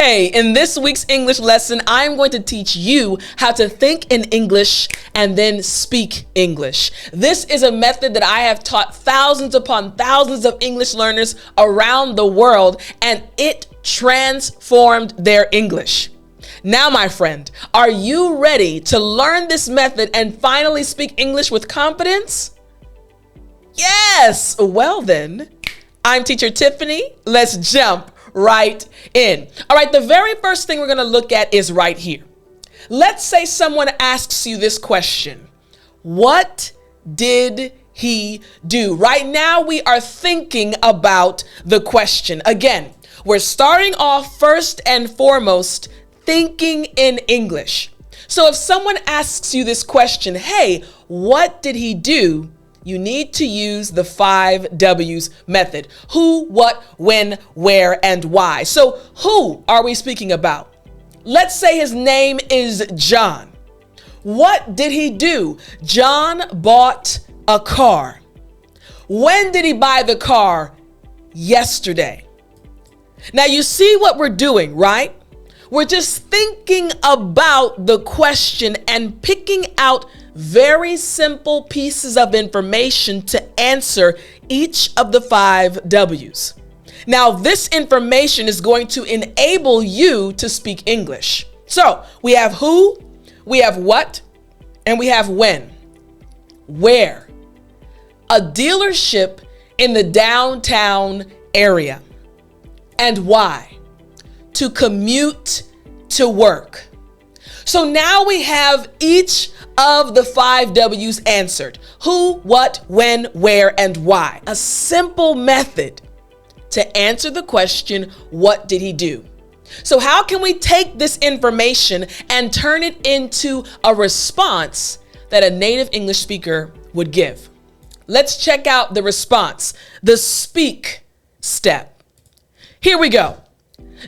Hey, in this week's English lesson, I'm going to teach you how to think in English and then speak English. This is a method that I have taught thousands upon thousands of English learners around the world, and it transformed their English. Now, my friend, are you ready to learn this method and finally speak English with confidence? Yes! Well then, I'm teacher Tiffany. Let's jump right in. All right, the very first thing we're going to look at is right here. Let's say someone asks you this question. What did he do? Right now, we are thinking about the question. Again, we're starting off first and foremost thinking in English. So if someone asks you this question, hey, what did he do? You need to use the 5 W's method. Who, what, when, where, and why. So who are we speaking about? Let's say his name is John. What did he do? John bought a car. When did he buy the car? Yesterday. Now you see what we're doing, right? We're just thinking about the question and picking out very simple pieces of information to answer each of the 5 W's. Now, this information is going to enable you to speak English. So we have who, we have what, and we have when. Where? A dealership in the downtown area. And why? To commute to work. So now we have each of the 5 W's answered. Who, what, when, where, and why. A simple method to answer the question, what did he do? So how can we take this information and turn it into a response that a native English speaker would give? Let's check out the response, the speak step. Here we go.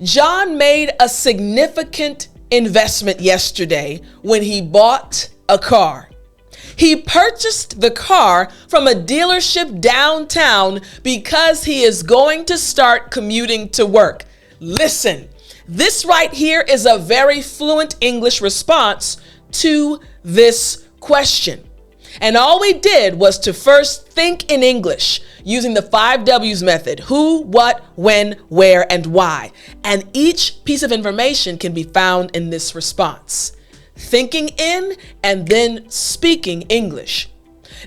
John made a significant investment yesterday when he bought a car. He purchased the car from a dealership downtown because he is going to start commuting to work. Listen, this right here is a very fluent English response to this question. And all we did was to first think in English using the 5 W's method. Who, what, when, where, and why. And each piece of information can be found in this response. Thinking in and then speaking English.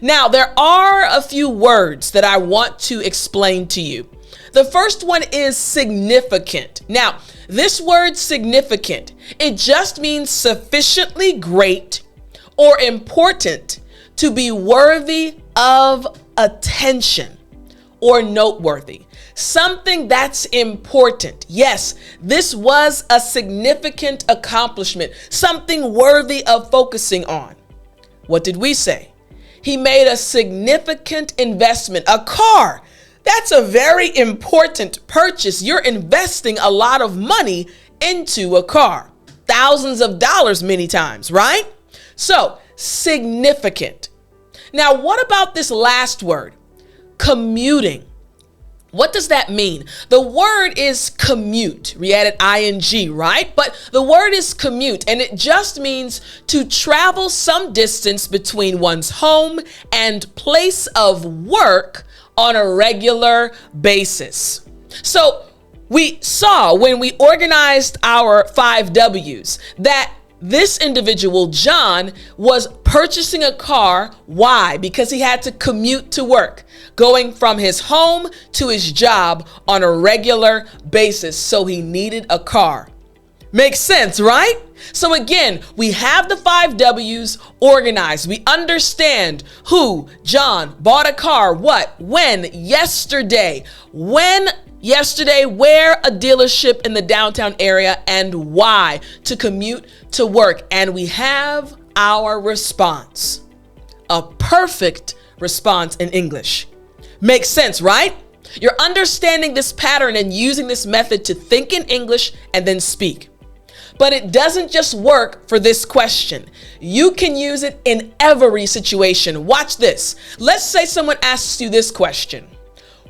Now, there are a few words that I want to explain to you. The first one is significant. Now, this word significant, it just means sufficiently great or important to be worthy of attention or noteworthy. Something that's important. Yes, this was a significant accomplishment, something worthy of focusing on. What did we say? He made a significant investment, a car. That's a very important purchase. You're investing a lot of money into a car, thousands of dollars many times, right? So, significant. Now, what about this last word? Commuting. What does that mean? The word is commute. We added ing, right? But the word is commute, and it just means to travel some distance between one's home and place of work on a regular basis. So we saw when we organized our 5 W's that this individual, John, was purchasing a car. Why? Because he had to commute to work, going from his home to his job on a regular basis. So he needed a car. Makes sense, right? So again, we have the 5 W's organized. We understand who, John, bought a car, what, when, yesterday, when, yesterday, where, a dealership in the downtown area, and why, to commute to work. And we have our response, a perfect response in English. Makes sense, right? You're understanding this pattern and using this method to think in English and then speak. But it doesn't just work for this question. You can use it in every situation. Watch this. Let's say someone asks you this question.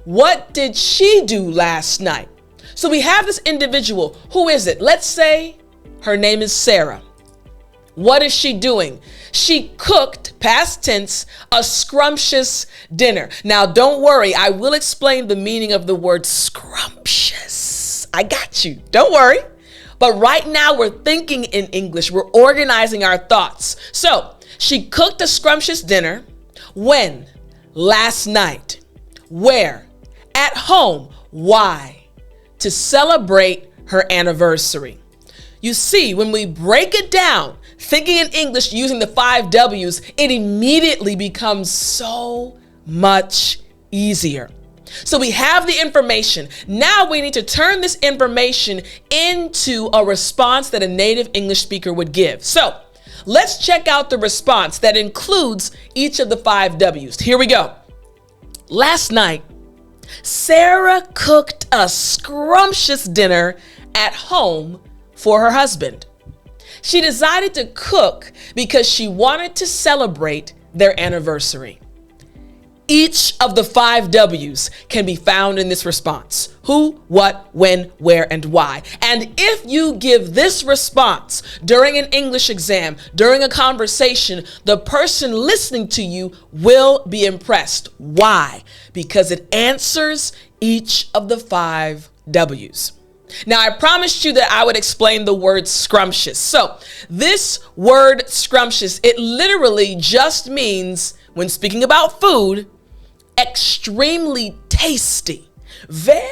What did she do last night? So we have this individual. Who is it? Let's say her name is Sarah. What is she doing? She cooked, past tense, a scrumptious dinner. Now, don't worry. I will explain the meaning of the word scrumptious. I got you. Don't worry. But right now we're thinking in English. We're organizing our thoughts. So she cooked a scrumptious dinner. When? Last night. Where? At home. Why? To celebrate her anniversary. You see, when we break it down, thinking in English using the 5 W's, it immediately becomes so much easier. So we have the information. Now we need to turn this information into a response that a native English speaker would give. So let's check out the response that includes each of the 5 W's. Here we go. Last night, Sarah cooked a scrumptious dinner at home for her husband. She decided to cook because she wanted to celebrate their anniversary. Each of the 5 W's can be found in this response. Who, what, when, where, and why. And if you give this response during an English exam, during a conversation, the person listening to you will be impressed. Why? Because it answers each of the 5 W's. Now, I promised you that I would explain the word scrumptious. So this word scrumptious, it literally just means, when speaking about food, extremely tasty, very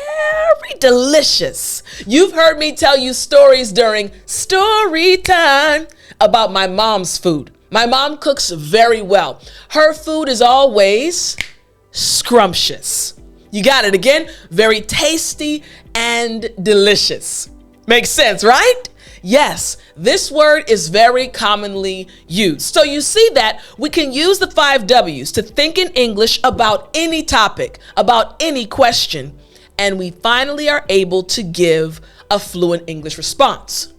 delicious. You've heard me tell you stories during story time about my mom's food. My mom cooks very well. Her food is always scrumptious. You got it again, very tasty and delicious. Makes sense, right? Yes, this word is very commonly used. So you see that we can use the 5 W's to think in English about any topic, about any question, and we finally are able to give a fluent English response.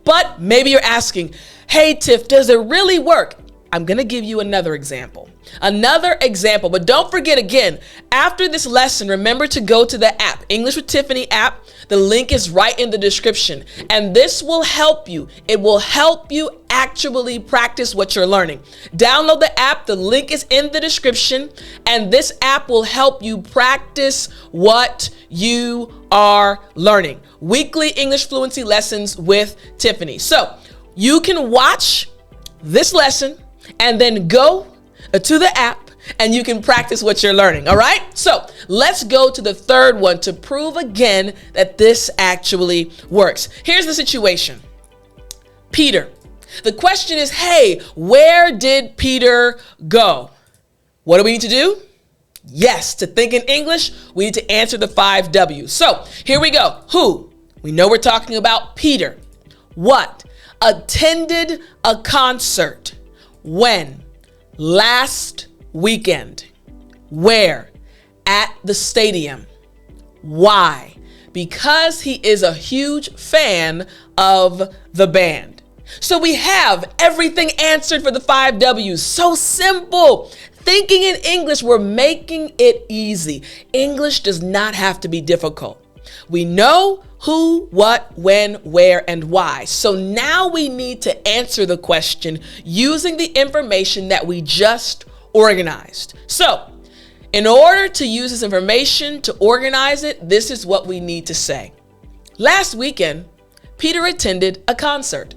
But maybe you're asking, hey Tiff, does it really work? I'm gonna give you another example. But don't forget again, after this lesson, remember to go to the app, English with Tiffani app. The link is right in the description. And this will help you. It will help you actually practice what you're learning. Download the app. The link is in the description. And this app will help you practice what you are learning. Weekly English fluency lessons with Tiffani. So you can watch this lesson and then go to the app and you can practice what you're learning. All right. So let's go to the third one to prove again that this actually works. Here's the situation. Peter. The question is, hey, where did Peter go? What do we need to do? Yes, to think in English, we need to answer the 5 W's. So here we go. Who? We know we're talking about Peter. What? Attended a concert. When? Last weekend. Where? At the stadium. Why? Because he is a huge fan of the band. So we have everything answered for the 5 W's. So simple. Thinking in English, we're making it easy. English does not have to be difficult. We know who, what, when, where, and why. So now we need to answer the question using the information that we just organized. So in order to use this information to organize it, this is what we need to say. Last weekend, Peter attended a concert.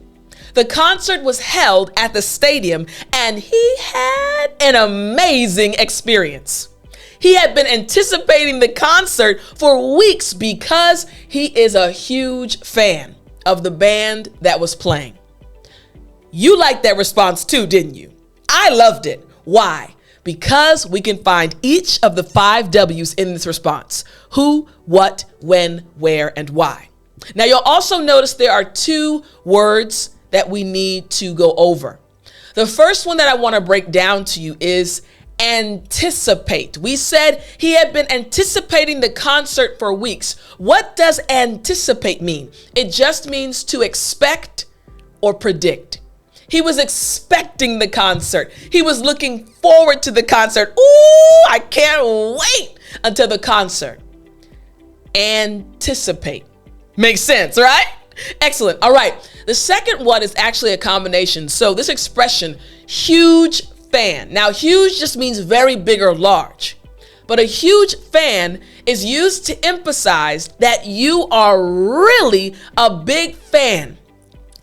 The concert was held at the stadium and he had an amazing experience. He had been anticipating the concert for weeks because he is a huge fan of the band that was playing. You liked that response too, didn't you? I loved it. Why? Because we can find each of the 5 W's in this response. Who, what, when, where, and why. Now you'll also notice there are 2 words that we need to go over. The first one that I want to break down to you is anticipate. We said he had been anticipating the concert for weeks. What does anticipate mean? It just means to expect or predict. He was expecting the concert. He was looking forward to the concert. Ooh, I can't wait until the concert. Anticipate. Makes sense, right? Excellent. All right. The second one is actually a combination. So this expression, huge fan. Now, huge just means very big or large. But a huge fan is used to emphasize that you are really a big fan.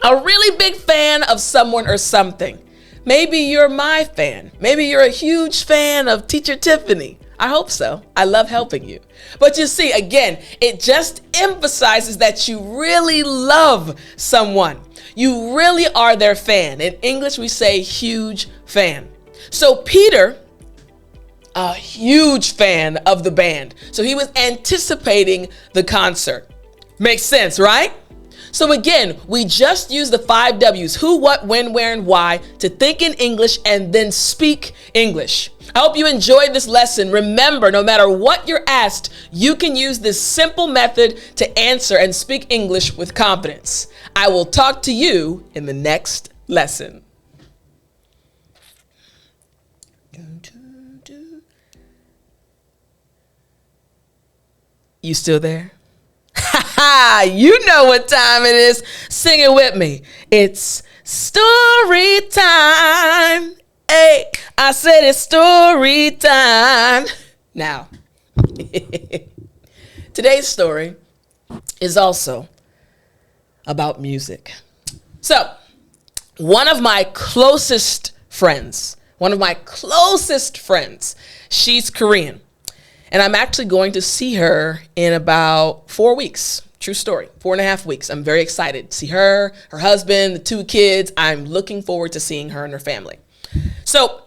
A really big fan of someone or something. Maybe you're my fan. Maybe you're a huge fan of Teacher Tiffani. I hope so. I love helping you. But you see, again, it just emphasizes that you really love someone. You really are their fan. In English, we say huge fan. So Peter, a huge fan of the band. So he was anticipating the concert. Makes sense, right? So again, we just use the 5 W's, who, what, when, where, and why, to think in English and then speak English. I hope you enjoyed this lesson. Remember, no matter what you're asked, you can use this simple method to answer and speak English with confidence. I will talk to you in the next lesson. You still there? You know what time it is. Sing it with me. It's story time. Hey, I said it's story time. Now, today's story is also about music. So, one of my closest friends, she's Korean. And I'm actually going to see her in about 4 weeks. True story, 4.5 weeks. I'm very excited to see her, her husband, the 2 kids. I'm looking forward to seeing her and her family. So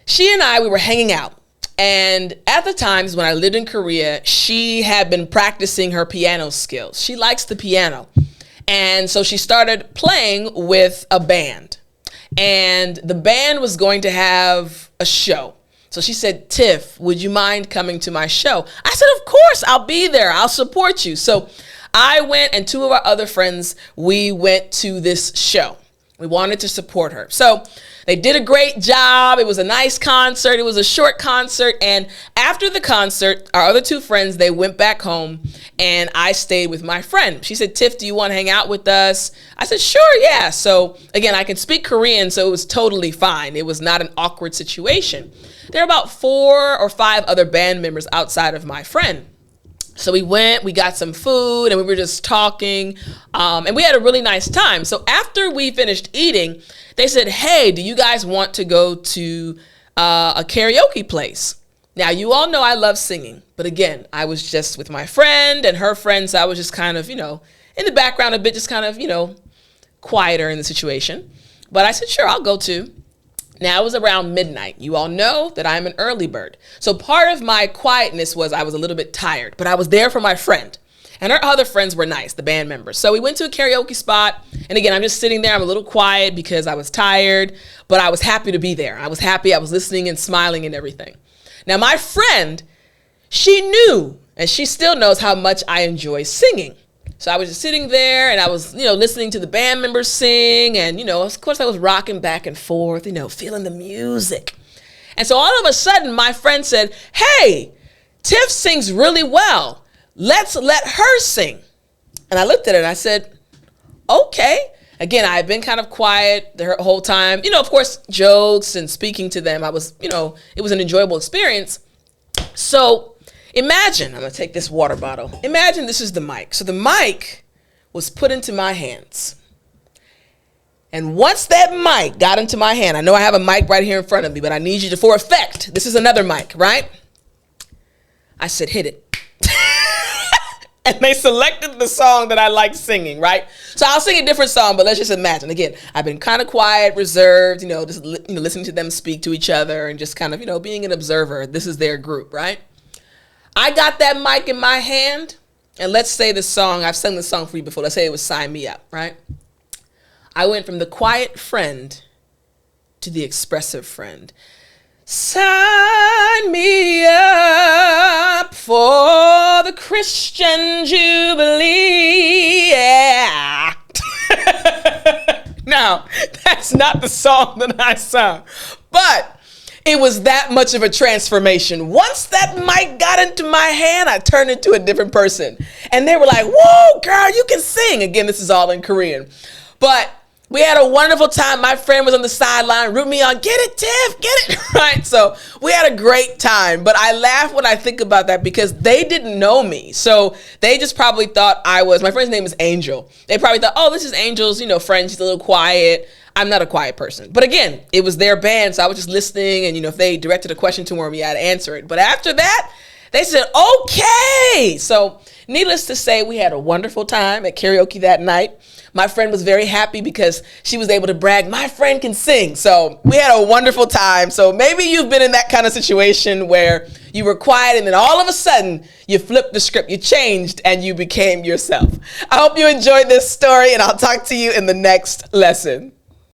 she and we were hanging out. And at the times when I lived in Korea, she had been practicing her piano skills. She likes the piano. And so she started playing with a band. And the band was going to have a show. So she said, Tiff, would you mind coming to my show? I said, of course, I'll be there. I'll support you. So I went, and 2 of our other friends, we went to this show. We wanted to support her. So they did a great job. It was a nice concert. It was a short concert. And after the concert, our other 2 friends, they went back home, and I stayed with my friend. She said, Tiff, do you want to hang out with us? I said, sure, yeah. So again, I can speak Korean, so it was totally fine. It was not an awkward situation. There are about 4 or 5 other band members outside of my friend. So we went, we got some food, and we were just talking, and we had a really nice time. So after we finished eating, they said, hey, do you guys want to go to a karaoke place? Now, you all know I love singing, but again, I was just with my friend and her friends. So I was just kind of, in the background a bit, just kind of, quieter in the situation. But I said, sure, I'll go too. Now, it was around midnight. You all know that I'm an early bird. So part of my quietness was I was a little bit tired, but I was there for my friend. And her other friends were nice, the band members. So we went to a karaoke spot. And again, I'm just sitting there. I'm a little quiet because I was tired, but I was happy to be there. I was happy. I was listening and smiling and everything. Now, my friend, she knew, and she still knows how much I enjoy singing. So I was just sitting there, and I was, listening to the band members sing. And, of course, I was rocking back and forth, feeling the music. And so all of a sudden, my friend said, hey, Tiff sings really well. Let's let her sing. And I looked at her and I said, okay. Again, I had been kind of quiet the whole time. Of course, jokes and speaking to them. I was, it was an enjoyable experience. So imagine, I'm going to take this water bottle. Imagine this is the mic. So the mic was put into my hands. And once that mic got into my hand, I know I have a mic right here in front of me, but I need you to, for effect, this is another mic, right? I said, hit it. And they selected the song that I like singing, right? So I'll sing a different song, but let's just imagine. Again, I've been kind of quiet, reserved, just listening to them speak to each other and just kind of, being an observer. This is their group, right? I got that mic in my hand, and let's say the song, I've sung the song for you before. Let's say it was Sign Me Up, right? I went from the quiet friend to the expressive friend. Sign me up for the Christian Jubilee. Yeah. Now, that's not the song that I sung. But It was that much of a transformation. Once that mic got into my hand, I turned into a different person. And they were like, whoa, girl, you can sing. Again, this is all in Korean. But we had a wonderful time. My friend was on the sideline, rooting me on, get it, Tiff, get it, right? So we had a great time. But I laugh when I think about that because they didn't know me. So they just probably thought my friend's name is Angel. They probably thought, oh, this is Angel's, friend. She's a little quiet. I'm not a quiet person. But again, it was their band, so I was just listening, and if they directed a question to me, I'd answer it. But after that, they said, okay. So needless to say, we had a wonderful time at karaoke that night. My friend was very happy because she was able to brag, my friend can sing. So we had a wonderful time. So maybe you've been in that kind of situation where you were quiet and then all of a sudden you flipped the script, you changed, and you became yourself. I hope you enjoyed this story, and I'll talk to you in the next lesson.